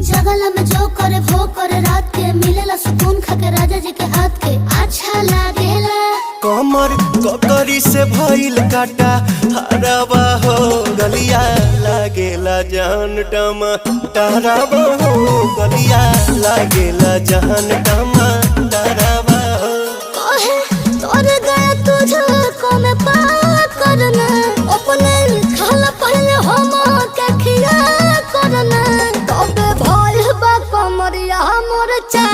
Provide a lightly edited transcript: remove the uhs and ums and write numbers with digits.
जगला में जो करे वो करे रात के मिलेला सुकून खाके राजा जी के हाथ के अच्छा लागेला। कमर ककरी से भइल काटा हराबा हो गलिया लागेला जान टमाटराबा हो गलिया लागेला जान टमाटराबा हो। कहे तोर गया तुझको मैं पार करना अपने खाला पहले हम के खिया करना तबे भइल बा कमरिया मोर चा